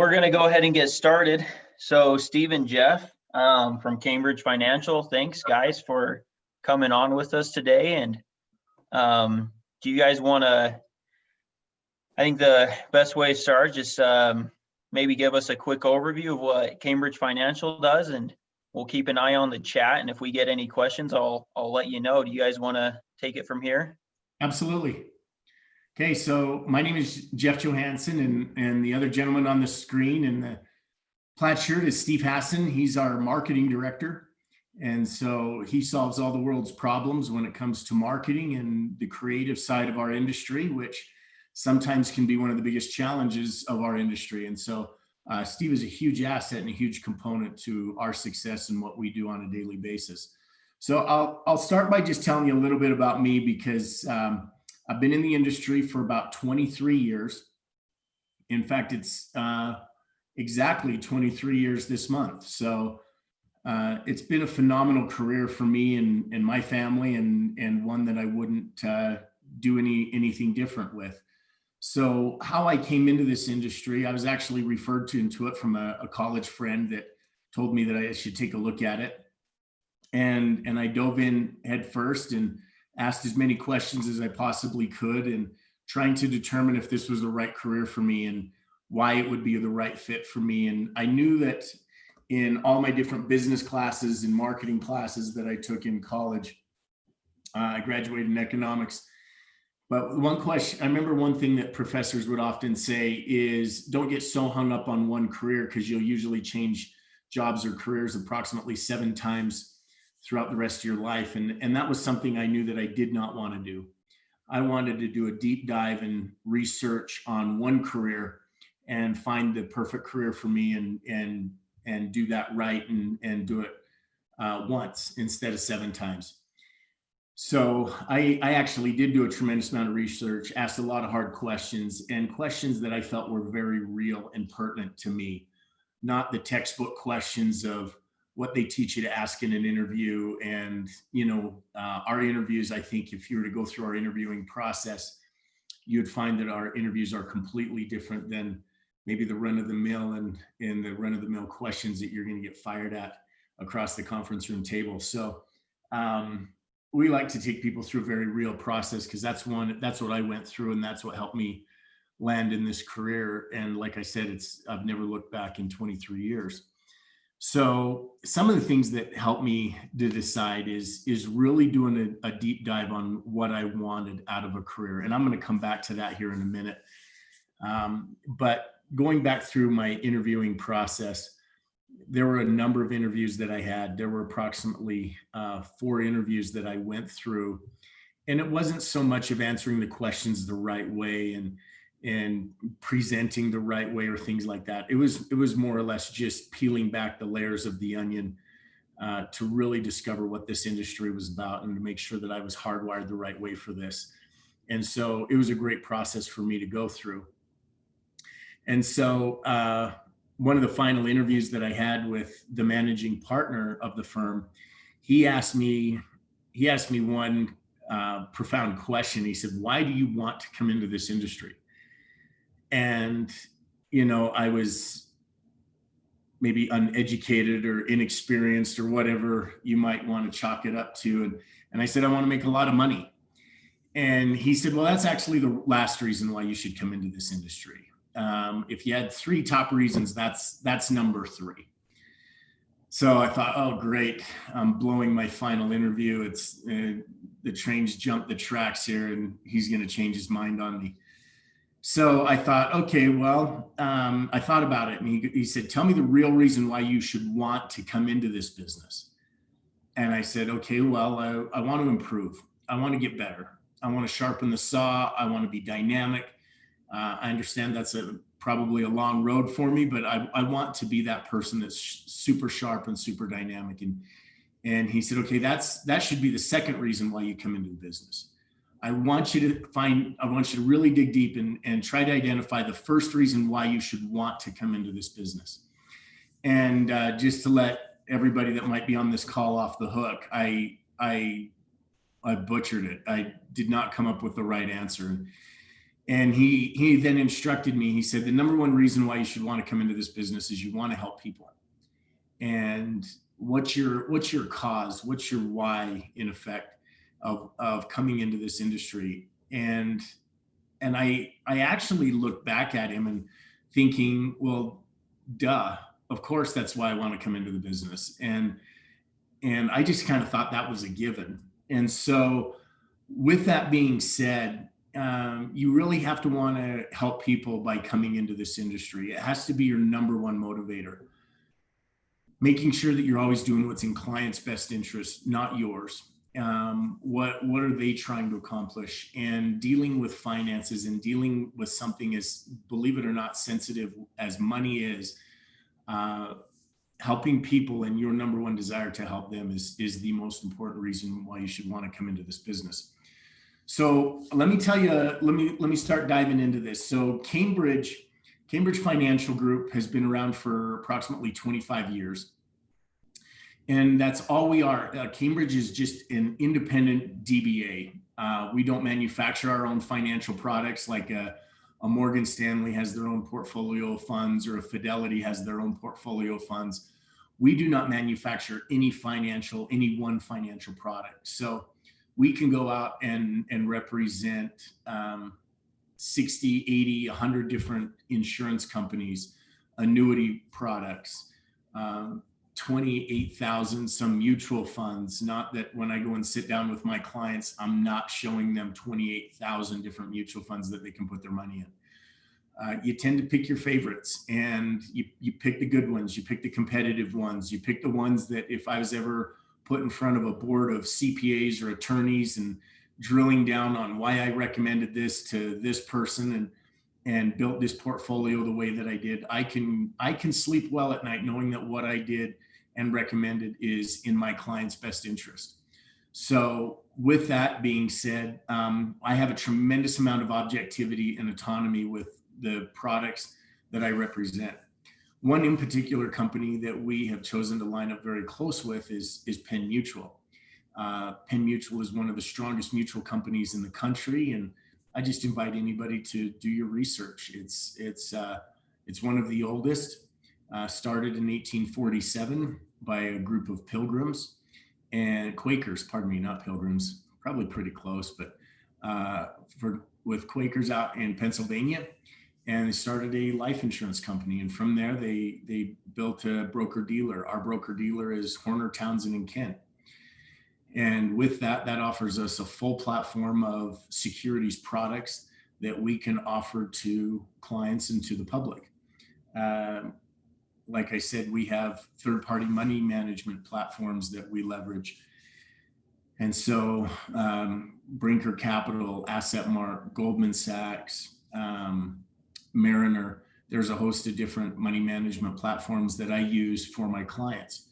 We're going to go ahead and get started. So Steve and Jeff from Cambridge Financial, thanks guys for coming on with us today. And do you guys want to, I think the best way to start, just maybe give us a quick overview of what Cambridge Financial does, and we'll keep an eye on the chat. And if we get any questions, I'll let you know. Do you guys want to take it from here? Absolutely. Okay, so my name is Jeff Johansson, and the other gentleman on the screen in the plaid shirt is Steve Hassan. He's our marketing director. And so he solves all the world's problems when it comes to marketing and the creative side of our industry, which sometimes can be one of the biggest challenges of our industry. And so Steve is a huge asset and a huge component to our success and what we do on a daily basis. So I'll start by just telling you a little bit about me, because I've been in the industry for about 23 years. In fact, it's exactly 23 years this month. So it's been a phenomenal career for me and my family, and one that I wouldn't do anything different with. So how I came into this industry, I was actually referred into it from a college friend that told me that I should take a look at it. And I dove in head first and asked as many questions as I possibly could, and trying to determine if this was the right career for me and why it would be the right fit for me. And I knew that in all my different business classes and marketing classes that I took in college, I graduated in economics. But one question, I remember one thing that professors would often say is, don't get so hung up on one career, because you'll usually change jobs or careers approximately 7 times throughout the rest of your life. And that was something I knew that I did not want to do. I wanted to do a deep dive and research on one career and find the perfect career for me, and do that right, and do it once instead of 7 times. So I actually did do a tremendous amount of research, asked a lot of hard questions, and questions that I felt were very real and pertinent to me, not the textbook questions of what they teach you to ask in an interview. And, our interviews, I think if you were to go through our interviewing process, you'd find that our interviews are completely different than maybe the run-of-the-mill and the run-of-the-mill questions that you're going to get fired at across the conference room table. So we like to take people through a very real process, because that's what I went through, and that's what helped me land in this career. And like I said, I've never looked back in 23 years. So some of the things that helped me to decide is really doing a deep dive on what I wanted out of a career. And I'm going to come back to that here in a minute. But going back through my interviewing process, there were a number of interviews that I had. There were approximately 4 interviews that I went through. And it wasn't so much of answering the questions the right way and presenting the right way or things like that. It was more or less just peeling back the layers of the onion to really discover what this industry was about, and to make sure that I was hardwired the right way for this. And so it was a great process for me to go through. And so one of the final interviews that I had with the managing partner of the firm, he asked me one profound question. He said, "Why do you want to come into this industry?" And, I was maybe uneducated or inexperienced or whatever you might want to chalk it up to. And I said, "I want to make a lot of money." And he said, "Well, that's actually the last reason why you should come into this industry. If you had 3 top reasons, that's number 3. So I thought, oh, great. I'm blowing my final interview. It's the train's jumped the tracks here, and he's going to change his mind on me. So I thought, okay, well, I thought about it. And he said, "Tell me the real reason why you should want to come into this business." And I said, okay, well, I want to improve. I want to get better. I want to sharpen the saw. I want to be dynamic. I understand that's probably a long road for me, but I want to be that person that's super sharp and super dynamic. And he said, okay, that should be the second reason why you come into the business. I want you to really dig deep and try to identify the first reason why you should want to come into this business. And just to let everybody that might be on this call off the hook, I butchered it. I did not come up with the right answer. And he then instructed me, he said, the number one reason why you should want to come into this business is you want to help people. And what's your cause? What's your why, in effect, of coming into this industry? And I actually looked back at him and thinking, well, duh, of course that's why I want to come into the business. And I just kind of thought that was a given. And so with that being said, you really have to want to help people by coming into this industry. It has to be your number one motivator. Making sure that you're always doing what's in clients' best interest, not yours. What are they trying to accomplish? And dealing with finances and dealing with something as, believe it or not, sensitive as money is, helping people and your number one desire to help them is the most important reason why you should want to come into this business. So let me tell you, let me start diving into this. So Cambridge Financial Group has been around for approximately 25 years. And that's all we are. Cambridge is just an independent DBA. We don't manufacture our own financial products like a Morgan Stanley has their own portfolio of funds, or a Fidelity has their own portfolio of funds. We do not manufacture any one financial product. So we can go out and represent 60, 80, 100 different insurance companies, annuity products, 28,000 some mutual funds. Not that when I go and sit down with my clients, I'm not showing them 28,000 different mutual funds that they can put their money in. You tend to pick your favorites, and you pick the good ones, you pick the competitive ones, you pick the ones that if I was ever put in front of a board of CPAs or attorneys and drilling down on why I recommended this to this person and built this portfolio the way that I did, I can sleep well at night knowing that what I did and recommended is in my client's best interest. So with that being said, I have a tremendous amount of objectivity and autonomy with the products that I represent. One in particular company that we have chosen to line up very close with is Penn Mutual. Penn Mutual is one of the strongest mutual companies in the country, and I just invite anybody to do your research. It's one of the oldest, started in 1847 by a group of Pilgrims and Quakers, pardon me, not Pilgrims, probably pretty close, but with Quakers out in Pennsylvania. And they started a life insurance company. And from there, they built a broker dealer. Our broker dealer is Horner, Townsend and Kent. And with that offers us a full platform of securities products that we can offer to clients and to the public. Like I said, we have third-party money management platforms that we leverage. And so Brinker Capital, AssetMark, Goldman Sachs, Mariner, there's a host of different money management platforms that I use for my clients.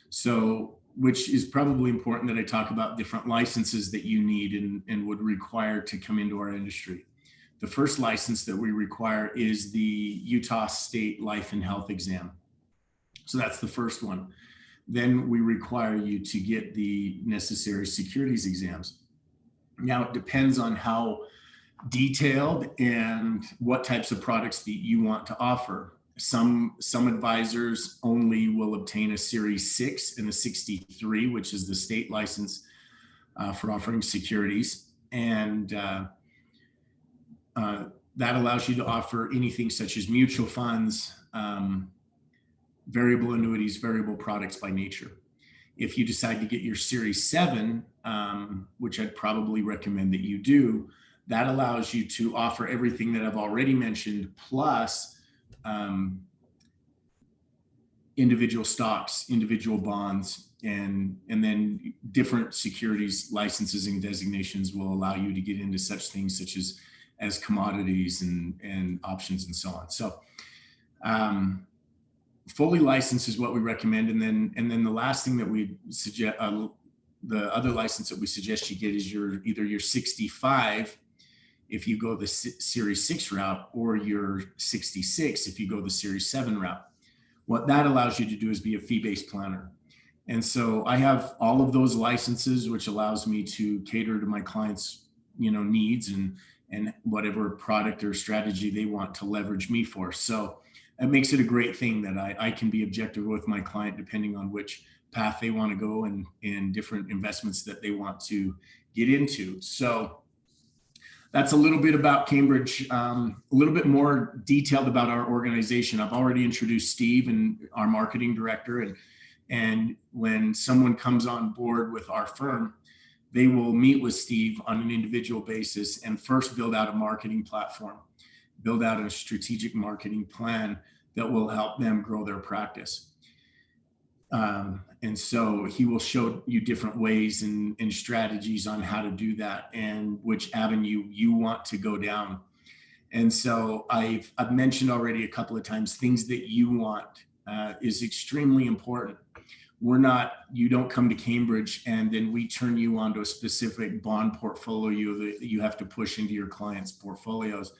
So, which is probably important that I talk about different licenses that you need and would require to come into our industry. The first license that we require is the Utah State Life and Health Exam. So that's the first one. Then we require you to get the necessary securities exams. Now it depends on how detailed and what types of products that you want to offer. Some advisors only will obtain a Series 6 and a 63, which is the state license for offering securities. And that allows you to offer anything such as mutual funds, variable annuities, variable products by nature. If you decide to get your Series 7, which I'd probably recommend that you do, that allows you to offer everything that I've already mentioned, plus individual stocks, individual bonds, and then different securities licenses and designations will allow you to get into such things such as commodities and options and so on. So fully licensed is what we recommend. And then the last thing that we suggest, the other license that we suggest you get is either your 65 if you go the Series 6 route, or your 66 if you go the Series 7 route. What that allows you to do is be a fee-based planner. And so I have all of those licenses, which allows me to cater to my clients' needs and whatever product or strategy they want to leverage me for. So it makes it a great thing that I can be objective with my client depending on which path they want to go and different investments that they want to get into. So that's a little bit about Cambridge, a little bit more detailed about our organization. I've already introduced Steve and our marketing director. And when someone comes on board with our firm, they will meet with Steve on an individual basis and first build out a marketing platform, build out a strategic marketing plan that will help them grow their practice. And so he will show you different ways and strategies on how to do that and which avenue you want to go down. And so I've mentioned already a couple of times, things that you want is extremely important. You don't come to Cambridge and then we turn you onto a specific bond portfolio that you have to push into your clients' portfolios.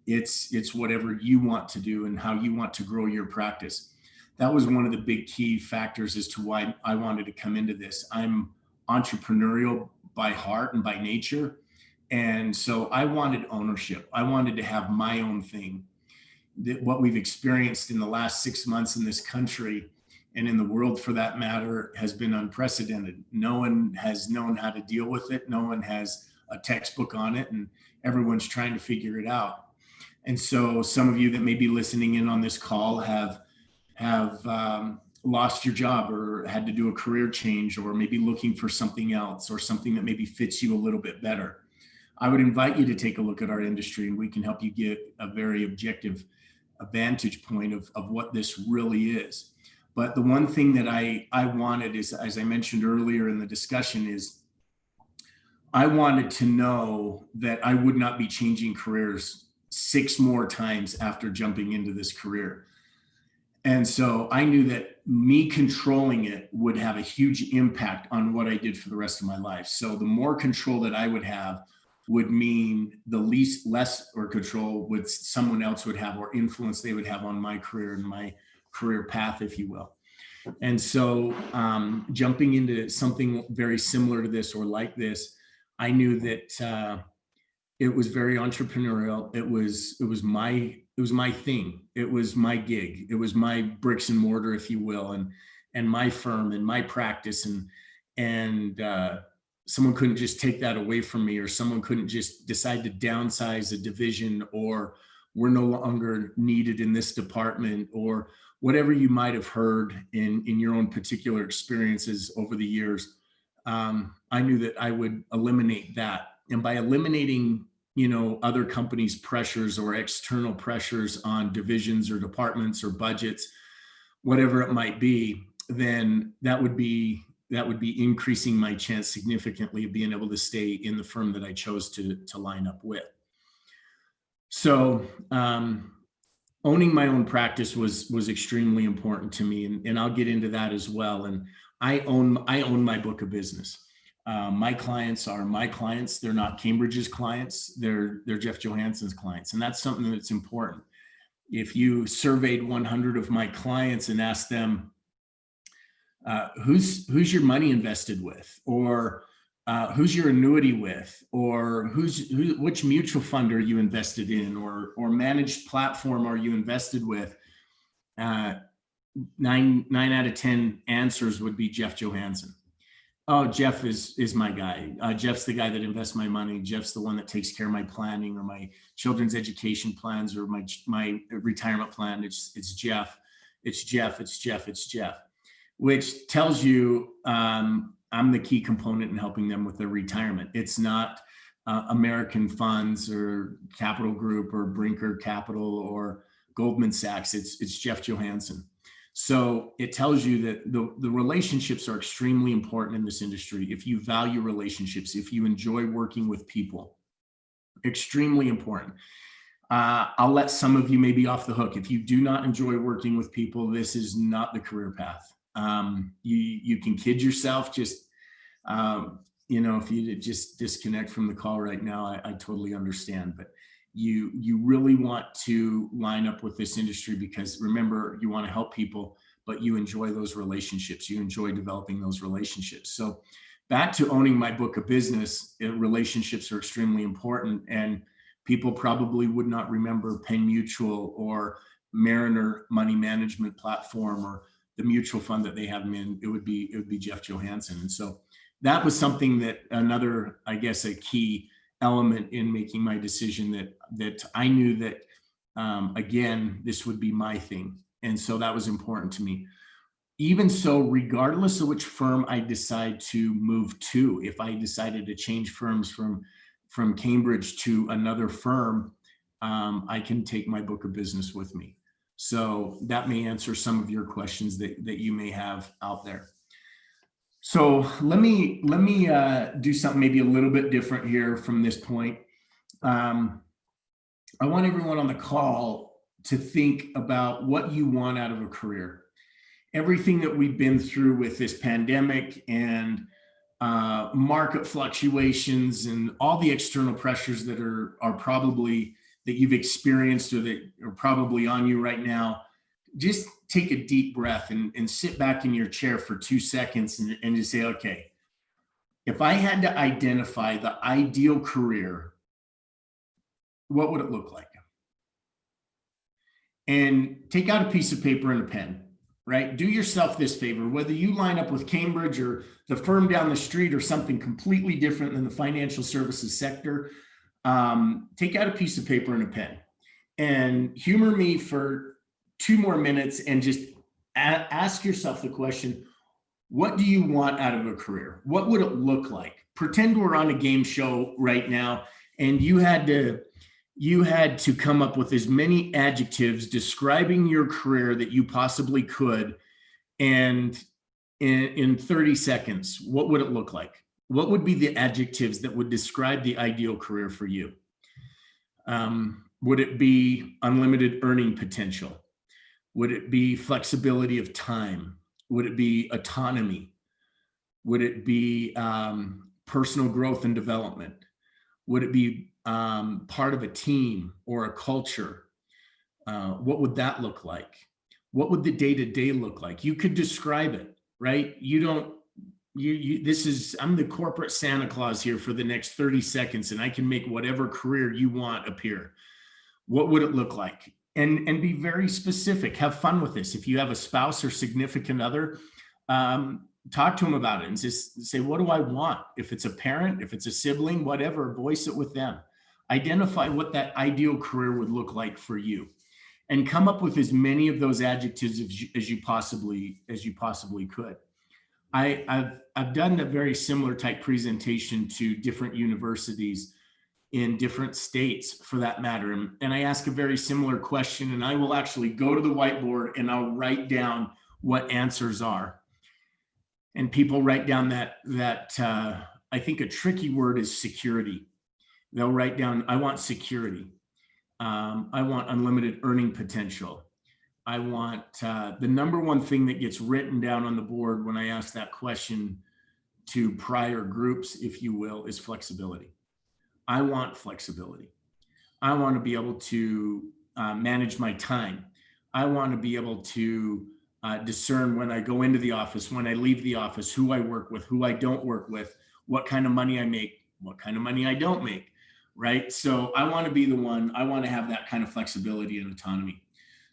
It's whatever you want to do and how you want to grow your practice. That was one of the big key factors as to why I wanted to come into this. I'm entrepreneurial by heart and by nature. And so I wanted ownership. I wanted to have my own thing. What we've experienced in the last 6 months in this country and in the world for that matter has been unprecedented. No one has known how to deal with it. No one has a textbook on it, and everyone's trying to figure it out. And so some of you that may be listening in on this call have lost your job or had to do a career change, or maybe looking for something else or something that maybe fits you a little bit better. I would invite you to take a look at our industry, and we can help you get a very objective vantage point of what this really is. But the one thing that I wanted is, as I mentioned earlier in the discussion, is I wanted to know that I would not be changing careers 6 more times after jumping into this career. And so I knew that me controlling it would have a huge impact on what I did for the rest of my life. So the more control that I would have would mean the less or control would someone else would have, or influence they would have on my career and my career path, if you will. And so jumping into something very similar to this or like this, I knew that it was very entrepreneurial. It was my thing. It was my gig. It was my bricks and mortar, if you will, and my firm and my practice. And someone couldn't just take that away from me, or someone couldn't just decide to downsize a division, or we're no longer needed in this department, or whatever you might have heard in your own particular experiences over the years. I knew that I would eliminate that. And by eliminating, other companies' pressures or external pressures on divisions or departments or budgets, whatever it might be, then that would be increasing my chance significantly of being able to stay in the firm that I chose to line up with. So owning my own practice was extremely important to me, and I'll get into that as well. And I own my book of business. My clients are my clients. They're not Cambridge's clients. They're Jeff Johansson's clients. And that's something that's important. If you surveyed 100 of my clients and asked them, who's your money invested with, or who's your annuity with, or which mutual fund are you invested in, or managed platform are you invested with, 9 out of 10 answers would be Jeff Johansson. Oh, Jeff is my guy. Jeff's the guy that invests my money. Jeff's the one that takes care of my planning or my children's education plans or my retirement plan. It's Jeff. It's Jeff. It's Jeff. It's Jeff. Which tells you I'm the key component in helping them with their retirement. It's not American Funds or Capital Group or Brinker Capital or Goldman Sachs. It's Jeff Johansson. So it tells you that the relationships are extremely important in this industry. If you value relationships, if you enjoy working with people, extremely important. I'll let some of you maybe off the hook. If you do not enjoy working with people, this is not the career path. You can kid yourself. Just if you just disconnect from the call right now, I totally understand. But you really want to line up with this industry, because remember, you want to help people, but you enjoy those relationships. You enjoy developing those relationships. So back to owning my book of business, relationships are extremely important. And people probably would not remember Penn Mutual or Mariner Money Management Platform or the mutual fund that they have them in. It would be Jeff Johansson. And so that was something that another, I guess, a key element in making my decision that I knew that, again, this would be my thing. And so that was important to me. Even so, regardless of which firm I decide to move to, if I decided to change firms from Cambridge to another firm, I can take my book of business with me. So that may answer some of your questions that you may have out there. So let me do something maybe a little bit different here from this point. I want everyone on the call to think about what you want out of a career. Everything that we've been through with this pandemic and market fluctuations and all the external pressures that are probably that you've experienced or that are probably on you right now, just take a deep breath and sit back in your chair for 2 seconds and just say, okay, if I had to identify the ideal career, what would it look like? And take out a piece of paper and a pen. Right? Do yourself this favor, whether you line up with Cambridge or the firm down the street or something completely different than the financial services sector, take out a piece of paper and a pen and humor me for 2 more minutes and just ask yourself the question, what do you want out of a career? What would it look like? Pretend we're on a game show right now and you had to come up with as many adjectives describing your career that you possibly could. And in 30 seconds, what would it look like? What would be the adjectives that would describe the ideal career for you? Would it be unlimited earning potential? Would it be flexibility of time? Would it be autonomy? Would it be personal growth and development? Would it be part of a team or a culture? What would that look like? What would the day-to-day look like? You could describe it, right? I'm the corporate Santa Claus here for the next 30 seconds and I can make whatever career you want appear. What would it look like? And be very specific. Have fun with this. If you have a spouse or significant other, talk to them about it and just say, what do I want? If it's a parent, if it's a sibling, whatever, voice it with them. Identify what that ideal career would look like for you and come up with as many of those adjectives as you possibly could. I've done a very similar type presentation to different universities in different states for that matter. And I ask a very similar question and I will actually go to the whiteboard and I'll write down what answers are. And people write down that I think a tricky word is security. They'll write down, I want security. I want unlimited earning potential. I want the number one thing that gets written down on the board when I ask that question to prior groups, if you will, is flexibility. I want flexibility. I want to be able to manage my time. I want to be able to discern when I go into the office, when I leave the office, who I work with, who I don't work with, what kind of money I make, what kind of money I don't make, right? So I want to be the one, I want to have that kind of flexibility and autonomy.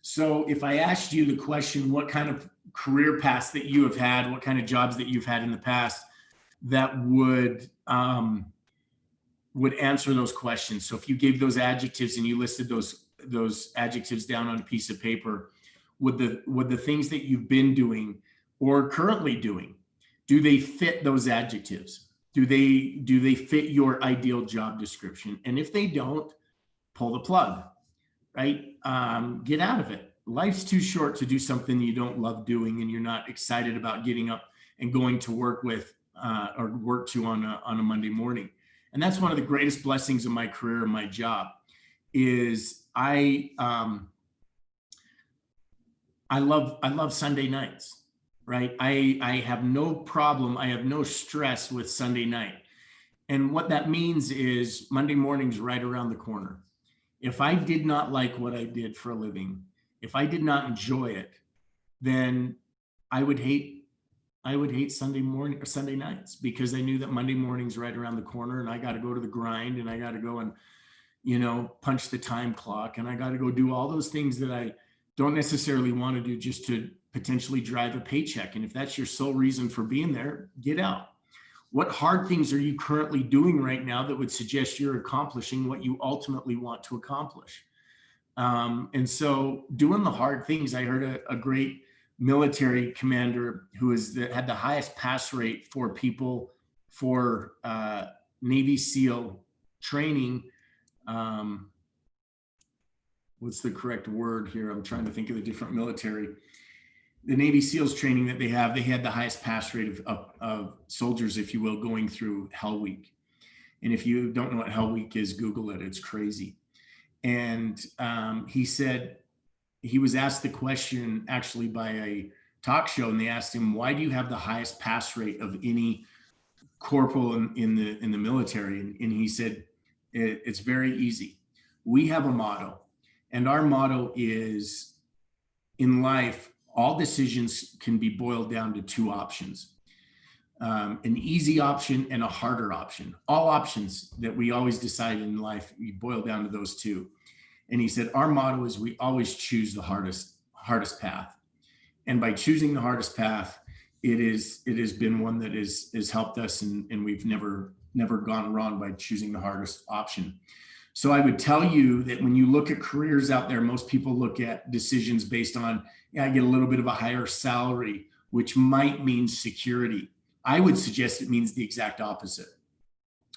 So if I asked you the question, what kind of career paths that you have had, what kind of jobs that you've had in the past that would answer those questions. So if you gave those adjectives and you listed those adjectives down on a piece of paper, would the things that you've been doing or currently doing, do they fit those adjectives? Do they fit your ideal job description? And if they don't, pull the plug, right? Get out of it. Life's too short to do something you don't love doing and you're not excited about getting up and going to work with or work to on a Monday morning. And that's one of the greatest blessings of my career and my job is I love Sunday nights, right? I have no problem. I have no stress with Sunday night. And what that means is Monday morning's right around the corner. If I did not like what I did for a living, if I did not enjoy it, then I would hate Sunday morning or Sunday nights because I knew that Monday morning's right around the corner and I got to go to the grind and I got to go and punch the time clock, and I got to go do all those things that I don't necessarily want to do just to potentially drive a paycheck. And if that's your sole reason for being there, get out. What hard things are you currently doing right now that would suggest you're accomplishing what you ultimately want to accomplish? And so doing the hard things, I heard a great military commander who had the highest pass rate for people for Navy SEAL training. What's the correct word here? I'm trying to think of the different military. The Navy SEALs training that they had the highest pass rate of soldiers, if you will, going through Hell Week. And if you don't know what Hell Week is, Google it. It's crazy. And he said, he was asked the question actually by a talk show, and they asked him, why do you have the highest pass rate of any corporal in the military? And he said, it's very easy. We have a motto, and our motto is, in life, all decisions can be boiled down to two options. An easy option and a harder option. All options that we always decide in life, we boil down to those two. And he said, our motto is we always choose the hardest path. And by choosing the hardest path, it has been one that has helped us, and we've never gone wrong by choosing the hardest option. So I would tell you that when you look at careers out there, most people look at decisions based on, I get a little bit of a higher salary, which might mean security. I would suggest it means the exact opposite.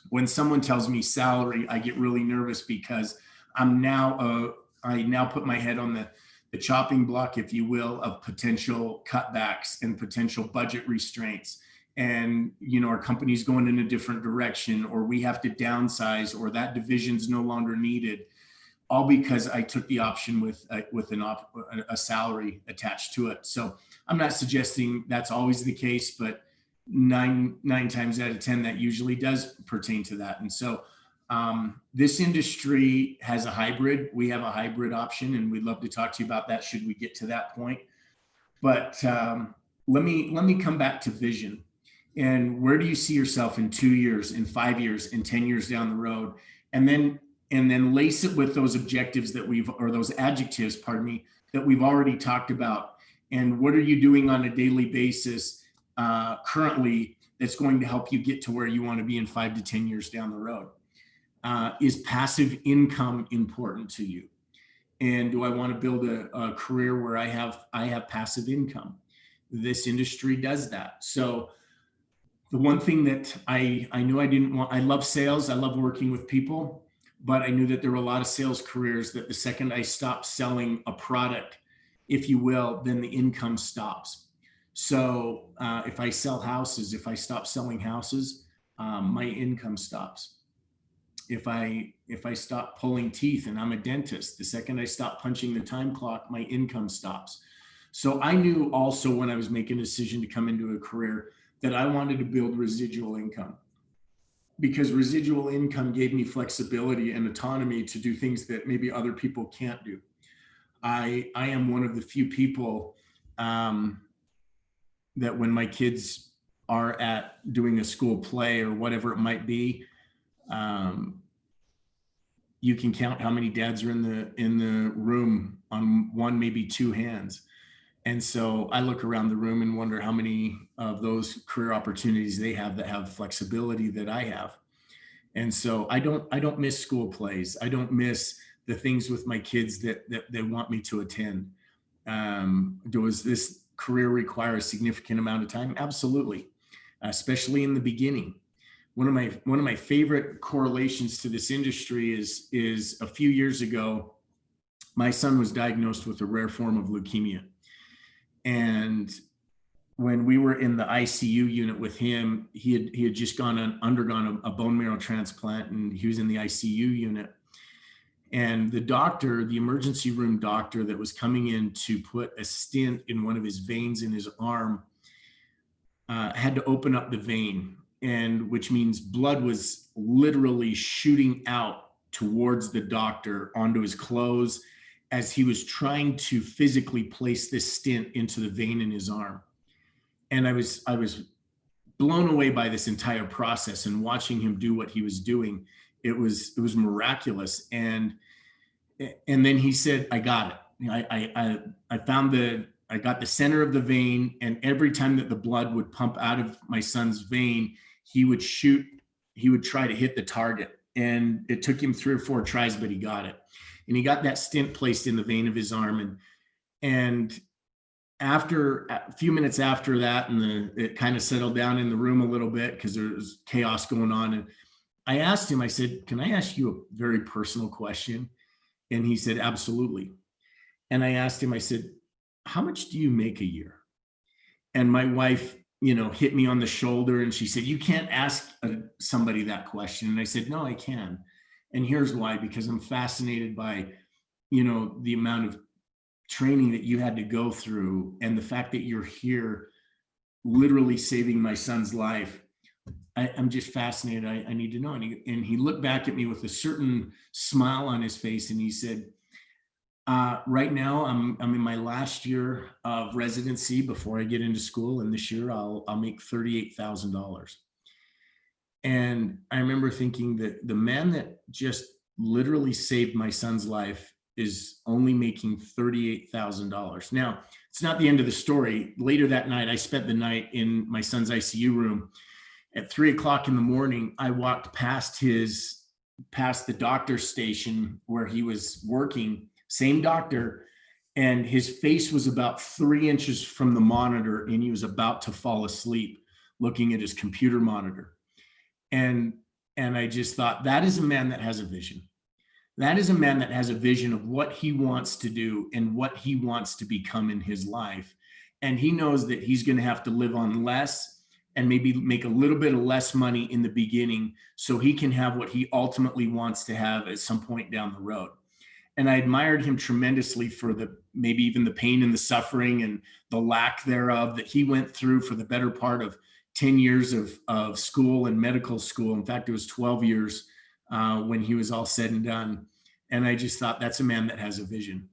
When someone tells me salary, I get really nervous because I now put my head on the chopping block, if you will, of potential cutbacks and potential budget restraints. And, our company's going in a different direction, or we have to downsize, or that division's no longer needed, all because I took the option with a salary attached to it. So I'm not suggesting that's always the case, but nine times out of 10, that usually does pertain to that. And so this industry has a hybrid. We have a hybrid option, and we'd love to talk to you about that should we get to that point. But let me come back to vision. And where do you see yourself in 2 years, in 5 years, in 10 years down the road? And then lace it with those objectives those adjectives, that we've already talked about. And what are you doing on a daily basis currently that's going to help you get to where you want to be in 5 to 10 years down the road? Is passive income important to you? And do I want to build a career where I have passive income? This industry does that. So the one thing that I knew I didn't want, I love sales. I love working with people, but I knew that there were a lot of sales careers that the second I stopped selling a product, if you will, then the income stops. So if I sell houses, if I stop selling houses, my income stops. If I stop pulling teeth, and I'm a dentist, the second I stop punching the time clock, my income stops. So I knew also when I was making a decision to come into a career that I wanted to build residual income, because residual income gave me flexibility and autonomy to do things that maybe other people can't do. I am one of the few people that when my kids are at doing a school play or whatever it might be, you can count how many dads are in the room on one, maybe two hands. And so I look around the room and wonder how many of those career opportunities they have that have flexibility that I have. And so I don't miss school plays. I don't miss the things with my kids that they want me to attend. Does this career require a significant amount of time? Absolutely, especially in the beginning. One of my favorite correlations to this industry is a few years ago, my son was diagnosed with a rare form of leukemia. And when we were in the ICU unit with him, he had just undergone a bone marrow transplant, and he was in the ICU unit. And the emergency room doctor that was coming in to put a stent in one of his veins in his arm had to open up the vein, and which means blood was literally shooting out towards the doctor onto his clothes as he was trying to physically place this stent into the vein in his arm. And I was blown away by this entire process and watching him do what he was doing. it was miraculous. And then he said, I got it. I got the center of the vein, and every time that the blood would pump out of my son's vein, he would try to hit the target. And it took him 3 or 4 tries, but he got it. And he got that stent placed in the vein of his arm. And after a few minutes after that, and it kind of settled down in the room a little bit because there was chaos going on. And I asked him, I said, can I ask you a very personal question? And he said, absolutely. And I asked him, I said, how much do you make a year? And my wife, hit me on the shoulder and she said, you can't ask somebody that question. And I said, no, I can. And here's why, because I'm fascinated by, the amount of training that you had to go through and the fact that you're here literally saving my son's life. I'm just fascinated. I need to know. And he looked back at me with a certain smile on his face and he said, right now I'm in my last year of residency before I get into school. And this year I'll make $38,000. And I remember thinking that the man that just literally saved my son's life is only making $38,000. Now, it's not the end of the story. Later that night, I spent the night in my son's ICU room. At 3:00 in the morning, I walked past the doctor's station where he was working, same doctor, and his face was about 3 inches from the monitor, and he was about to fall asleep looking at his computer monitor. And I just thought, that is a man that has a vision. That is a man that has a vision of what he wants to do and what he wants to become in his life. And he knows that he's going to have to live on less and maybe make a little bit of less money in the beginning so he can have what he ultimately wants to have at some point down the road. And I admired him tremendously for maybe even the pain and the suffering and the lack thereof that he went through for the better part of 10 years of school and medical school. In fact, it was 12 years when he was all said and done. And I just thought, that's a man that has a vision.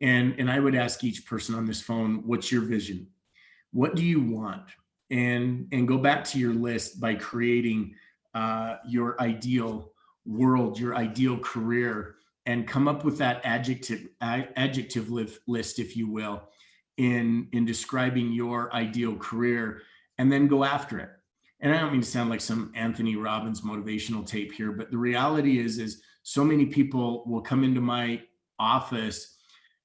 And I would ask each person on this phone, what's your vision? What do you want? And go back to your list by creating your ideal world, your ideal career, and come up with that adjective list, if you will, in describing your ideal career, and then go after it. And I don't mean to sound like some Anthony Robbins motivational tape here, but the reality is so many people will come into my office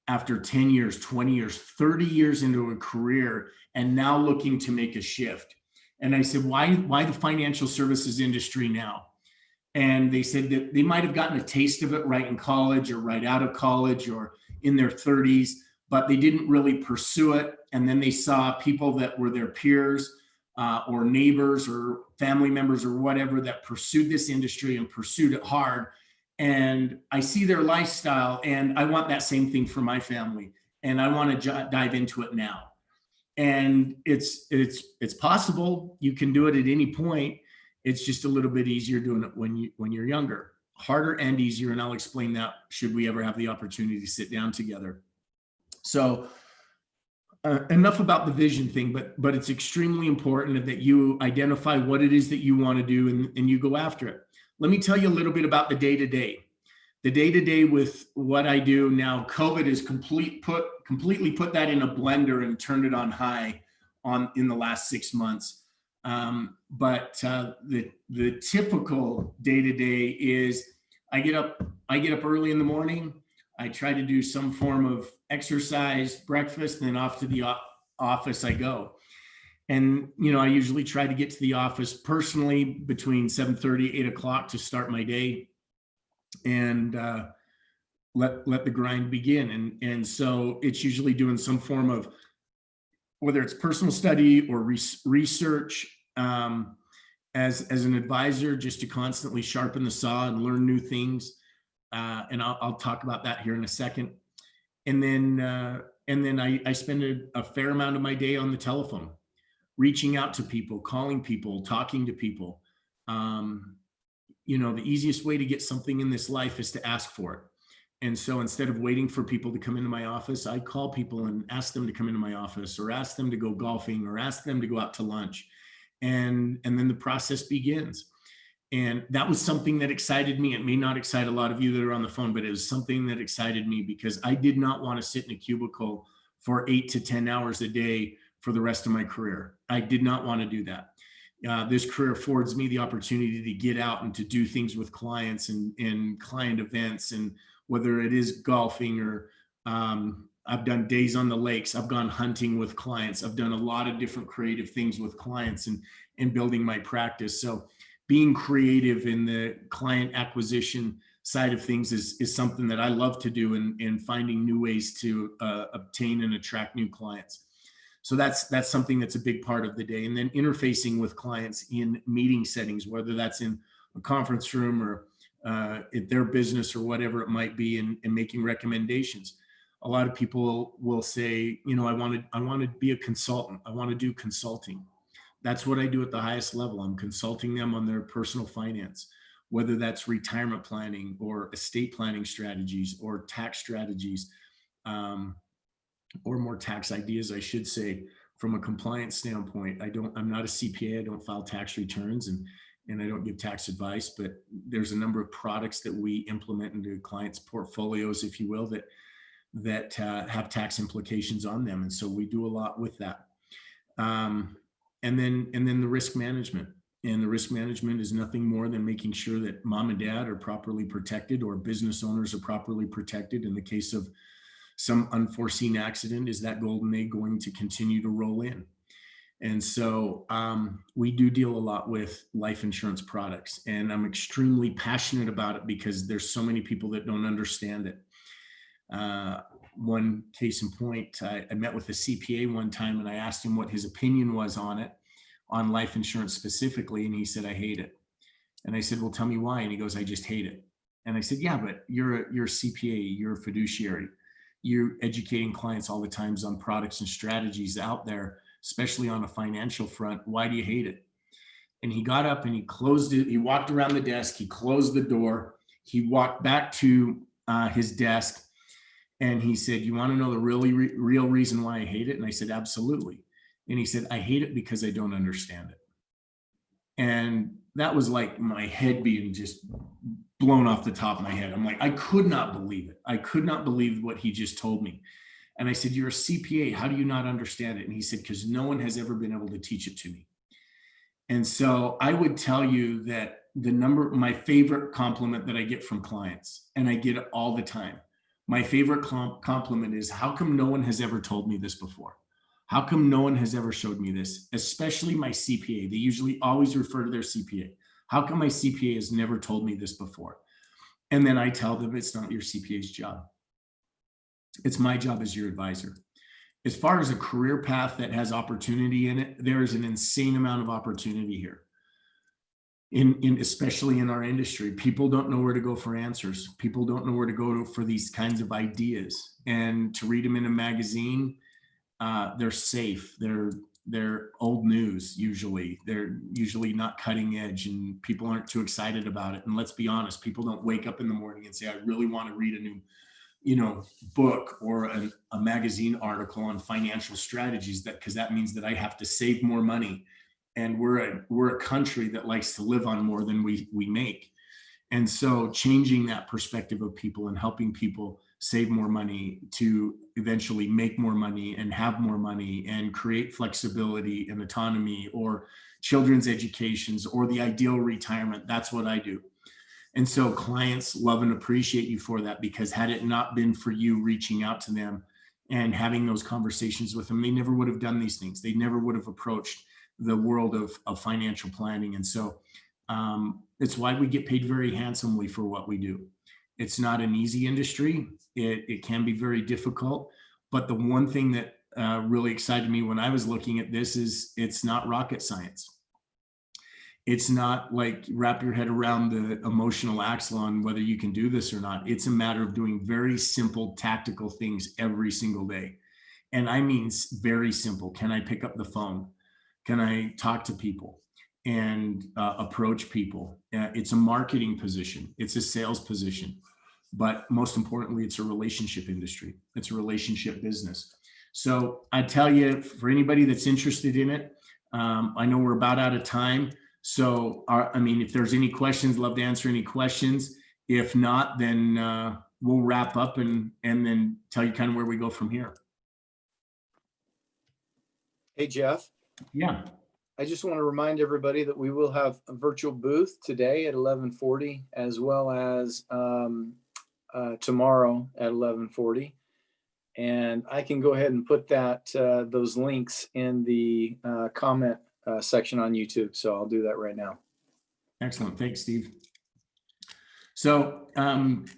after 10 years, 20 years, 30 years into a career and now looking to make a shift. And I said, why the financial services industry now? And they said that they might have gotten a taste of it right in college or right out of college or in their 30s, but they didn't really pursue it. And then they saw people that were their peers or neighbors or family members or whatever that pursued this industry and pursued it hard. And I see their lifestyle and I want that same thing for my family. And I want to dive into it now. And it's possible. You can do it at any point. It's just a little bit easier doing it when you're younger. Harder and easier. And I'll explain that should we ever have the opportunity to sit down together. So enough about the vision thing, but it's extremely important that you identify what it is that you want to do and you go after it. Let me tell you a little bit about the day-to-day. The day-to-day with what I do now, COVID has completely put that in a blender and turned it on high in the last 6 months. But the typical day-to-day is I get up early in the morning. I try to do some form of exercise, breakfast, and then off to the office I go. And, I usually try to get to the office personally between 7:30, 8 o'clock to start my day and let the grind begin. And so it's usually doing some form of, whether it's personal study or research as an advisor, just to constantly sharpen the saw and learn new things. And I'll talk about that here in a second. And then I spend a fair amount of my day on the telephone, reaching out to people, calling people, talking to people. The easiest way to get something in this life is to ask for it. And so instead of waiting for people to come into my office, I call people and ask them to come into my office, or ask them to go golfing, or ask them to go out to lunch. And then the process begins. And that was something that excited me. It may not excite a lot of you that are on the phone, but it was something that excited me because I did not want to sit in a cubicle for 8 to 10 hours a day for the rest of my career. I did not want to do that. This career affords me the opportunity to get out and to do things with clients and client events, and whether it is golfing or I've done days on the lakes, I've gone hunting with clients, I've done a lot of different creative things with clients and building my practice. So being creative in the client acquisition side of things is something that I love to do, and finding new ways to obtain and attract new clients. So that's something that's a big part of the day. And then interfacing with clients in meeting settings, whether that's in a conference room or at their business or whatever it might be, and making recommendations. A lot of people will say, you know, I want to be a consultant. I want to do consulting. That's what I do at the highest level. I'm consulting them on their personal finance, whether that's retirement planning or estate planning strategies or tax strategies, or more tax ideas, I should say, from a compliance standpoint. I'm not a CPA. I don't file tax returns, and I don't give tax advice, but there's a number of products that we implement into clients' portfolios, if you will, that have tax implications on them. And so we do a lot with that. And then the risk management. And the risk management is nothing more than making sure that mom and dad are properly protected, or business owners are properly protected. In the case of some unforeseen accident, is that golden egg going to continue to roll in? And so we do deal a lot with life insurance products, and I'm extremely passionate about it because there's so many people that don't understand it. One case in point, I met with a CPA one time, and I asked him what his opinion was on it, on life insurance specifically. And he said, I hate it. And I said, well, tell me why. And he goes, I just hate it. And I said, yeah, but you're a CPA, you're a fiduciary. You're educating clients all the times on products and strategies out there, especially on a financial front. Why do you hate it? And he got up and he closed it. He walked around the desk. He closed the door. He walked back to his desk. And he said, you want to know the real reason why I hate it? And I said, absolutely. And he said, I hate it because I don't understand it. And that was like my head being just blown off the top of my head. I'm like, I could not believe it. I could not believe what he just told me. And I said, you're a CPA. How do you not understand it? And he said, because no one has ever been able to teach it to me. And so I would tell you that my favorite compliment that I get from clients, and I get it all the time, my favorite compliment is, how come no one has ever told me this before? How come no one has ever showed me this? Especially my CPA. They usually always refer to their CPA. How come my CPA has never told me this before? And then I tell them, it's not your CPA's job. It's my job as your advisor. As far as a career path that has opportunity in it, there is an insane amount of opportunity here. Especially in our industry, people don't know where to go for answers. People don't know where to go for these kinds of ideas. And to read them in a magazine, they're safe. They're old news usually. They're usually not cutting edge, and people aren't too excited about it. And let's be honest, people don't wake up in the morning and say, I really want to read a new, book or a magazine article on financial strategies, because that means that I have to save more money. And we're a country that likes to live on more than we make. And so changing that perspective of people and helping people save more money to eventually make more money and have more money and create flexibility and autonomy, or children's educations, or the ideal retirement, that's what I do. And so clients love and appreciate you for that, because had it not been for you reaching out to them and having those conversations with them, they never would have done these things. They never would have approached the world of financial planning. And so it's why we get paid very handsomely for what we do. It's not an easy industry. It can be very difficult. But the one thing that really excited me when I was looking at this is it's not rocket science. It's not like wrap your head around the emotional axle on whether you can do this or not. It's a matter of doing very simple tactical things every single day. And I mean very simple. Can I pick up the phone? Can I talk to people and approach people? It's a marketing position. It's a sales position. But most importantly, it's a relationship industry. It's a relationship business. So I tell you, for anybody that's interested in it, I know we're about out of time. So, I mean, if there's any questions, love to answer any questions. If not, then we'll wrap up and then tell you kind of where we go from here. Hey, Jeff, Yeah. I just want to remind everybody that we will have a virtual booth today at 11:40, as well as tomorrow at 11:40. And I can go ahead and put those links in the comment section on YouTube. So I'll do that right now. Excellent. Thanks, Steve. So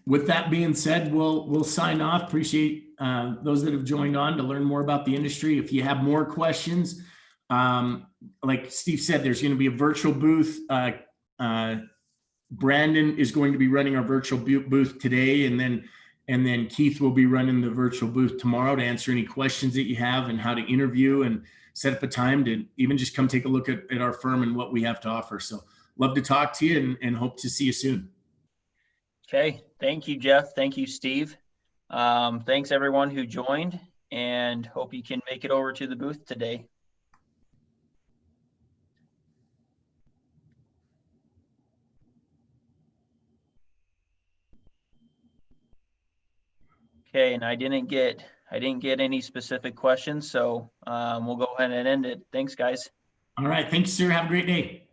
with that being said, we'll sign off. Appreciate those that have joined on to learn more about the industry. If you have more questions, like Steve said, there's going to be a virtual booth. Brandon is going to be running our virtual booth today, and then Keith will be running the virtual booth tomorrow to answer any questions that you have and how to interview and set up a time to even just come take a look at our firm and what we have to offer. So love to talk to you and hope to see you soon. Okay, thank you, Jeff. Thank you, Steve. Thanks everyone who joined, and hope you can make it over to the booth today. Okay, and I didn't get any specific questions, so we'll go ahead and end it. Thanks, guys. All right. Thanks, sir. Have a great day.